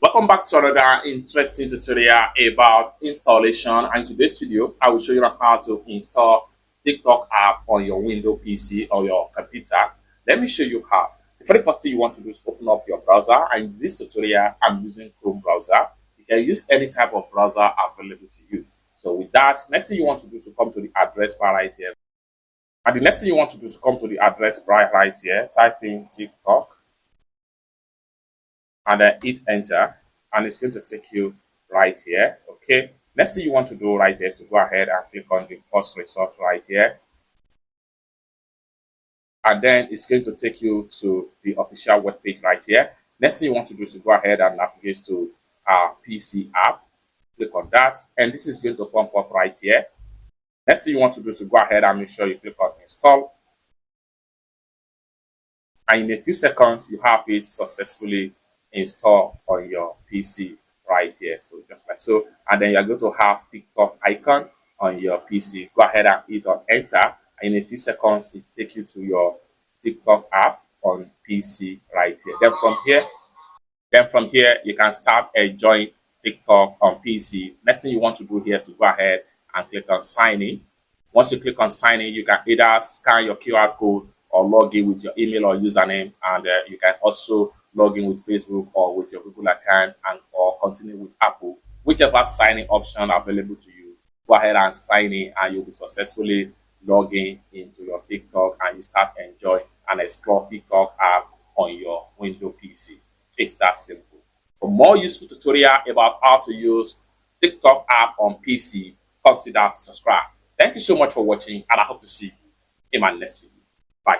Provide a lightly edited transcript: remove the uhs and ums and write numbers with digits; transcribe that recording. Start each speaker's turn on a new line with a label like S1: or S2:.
S1: Welcome back to another interesting tutorial about installation. And in today's video, I will show you how to install TikTok app on your Windows PC or your computer. Let me show you how. The very first thing you want to do is open up your browser. And in this tutorial, I'm using Chrome browser. You can use any type of browser available to you. So with that, next thing you want to do is to come to the address bar right here. And the next thing you want to do is to come to the address bar right here, type in TikTok and then hit enter, and it's going to take you right here. Okay, next thing you want to do right here is to go ahead and click on the first result right here, and then it's going to take you to the official web page right here. Next thing you want to do is to go ahead and navigate to our PC app. Click on that, and this is going to pop up right here. Next thing you want to do is to go ahead and make sure you click on install, and in a few seconds you have it successfully installed on your PC right here. So just like so, and then you're going to have TikTok icon on your PC. Go ahead and hit on enter, and in a few seconds it takes you to your TikTok app on PC right here. Then from here you can start enjoying TikTok on PC. Next thing you want to do here is to go ahead and click on sign in. Once you click on sign in, you can either scan your QR code or log in with your email or username, and you can also log in with Facebook or with your Google account, and or continue with Apple, whichever signing option available to you. Go ahead and sign in, and you'll be successfully logging into your TikTok, and you start enjoy and explore TikTok app on your Windows PC. It's that simple. For more useful tutorial about how to use TikTok app on PC, consider to subscribe. Thank you so much for watching, and I hope to see you in my next video. Bye.